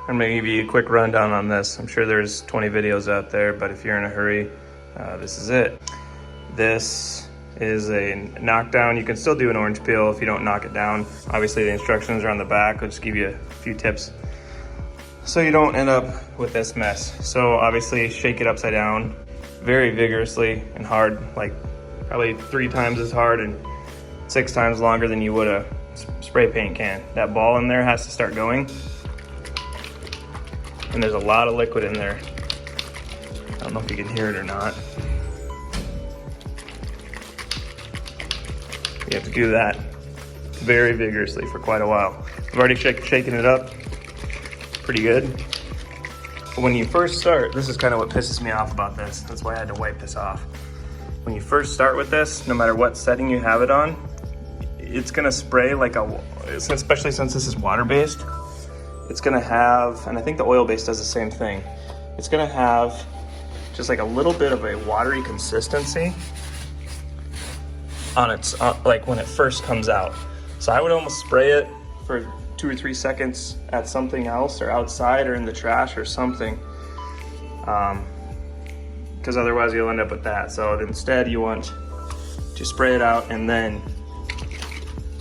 I'm gonna give you a quick rundown on this. I'm sure there's 20 videos out there, but if you're in a hurry, this is it. This is a knockdown. You can still do an orange peel if you don't knock it down. Obviously the instructions are on the back. I'll just give you a few tips so you don't end up with this mess. So obviously shake it upside down very vigorously and hard, like probably 3 times as hard and 6 times longer than you would a spray paint can. That ball in there has to start going. And there's a lot of liquid in there. I don't know if you can hear it or not. You have to do that very vigorously for quite a while. I've already shaken it up pretty good. But when you first start, this is kind of what pisses me off about this. That's why I had to wipe this off. When you first start with this, no matter what setting you have it on, it's gonna spray like especially since this is water-based, it's gonna have, and I think the oil-based does the same thing, it's gonna have just like a little bit of a watery consistency on its, like when it first comes out. So I would almost spray it for 2 or 3 seconds at something else or outside or in the trash or something, because otherwise you'll end up with that. So instead you want to spray it out and then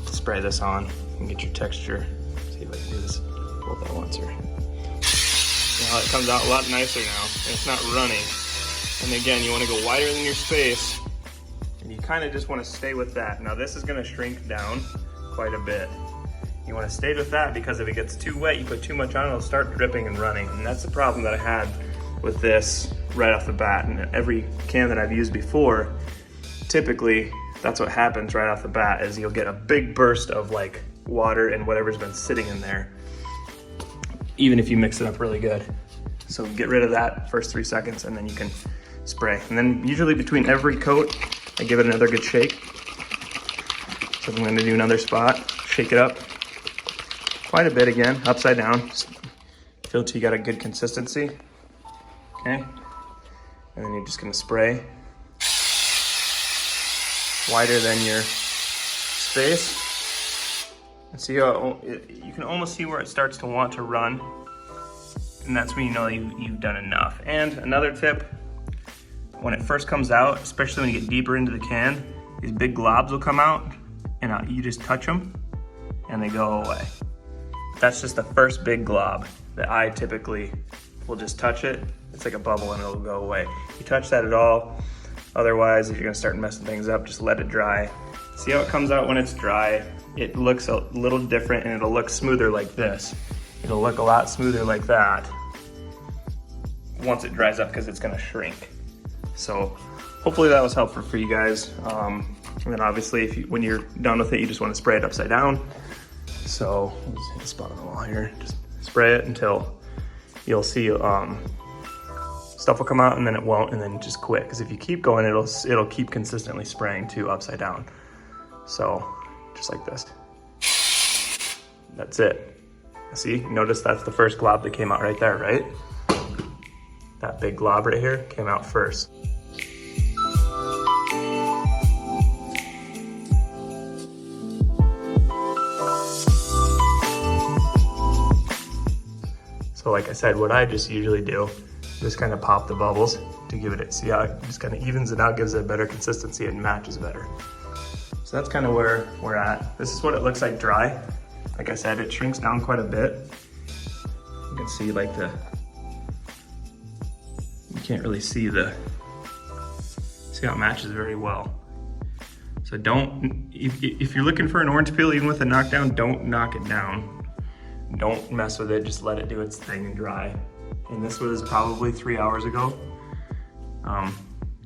spray this on and get your texture. See if I can do this both at once here. Now it comes out a lot nicer now, and it's not running. And again, you want to go wider than your space, and you kind of just want to stay with that. Now this is going to shrink down quite a bit. You want to stay with that because if it gets too wet, you put too much on, it'll start dripping and running. And that's the problem that I had with this right off the bat. And every can that I've used before, typically that's what happens right off the bat, is you'll get a big burst of like water and whatever's been sitting in there, even if you mix it up really good. So get rid of that first 3 seconds and then you can spray. And then usually between every coat, I give it another good shake. So I'm gonna do another spot, shake it up quite a bit again, upside down. Just feel till you got a good consistency, okay? And then you're just gonna spray wider than your space. And see how you can almost see where it starts to want to run. And that's when you know you've done enough. And another tip, when it first comes out, especially when you get deeper into the can, these big globs will come out and you just touch them and they go away. That's just the first big glob that I typically will just touch it. It's like a bubble and it'll go away. You touch that at all. Otherwise, if you're gonna start messing things up, just let it dry. See how it comes out when it's dry? It looks a little different and it'll look smoother like this. It'll look a lot smoother like that once it dries up because it's gonna shrink. So hopefully that was helpful for you guys. And then obviously when you're done with it, you just wanna spray it upside down. So let's hit a spot on the wall here. Just spray it until you'll see stuff will come out and then it won't, and then just quit. Because if you keep going, it'll keep consistently spraying too upside down. So just like this. That's it. See, notice that's the first glob that came out right there, right? That big glob right here came out first. So like I said, what I just usually do, just kind of pop the bubbles to give it, see how it just kind of evens it out, gives it a better consistency and matches better. So that's kind of where we're at. This is what it looks like dry. Like I said, it shrinks down quite a bit. You can see like you can't really see how it matches very well. So if you're looking for an orange peel, even with a knockdown, don't knock it down. Don't mess with it, just let it do its thing and dry. And this was probably 3 hours ago.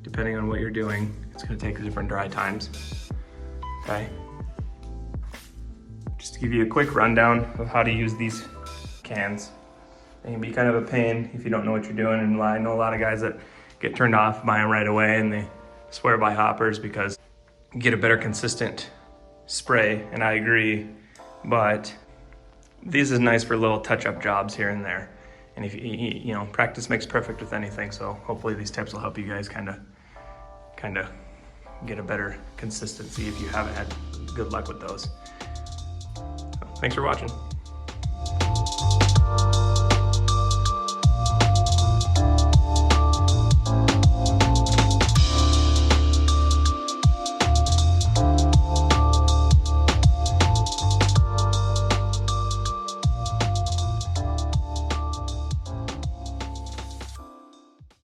Depending on what you're doing, it's gonna take different dry times, okay? Just to give you a quick rundown of how to use these cans. They can be kind of a pain if you don't know what you're doing, and I know a lot of guys that get turned off by them right away and they swear by hoppers because you get a better consistent spray, and I agree, but this is nice for little touch-up jobs here and there. And if you know, practice makes perfect with anything. So hopefully these tips will help you guys kind of get a better consistency if you haven't had good luck with those. So, thanks for watching.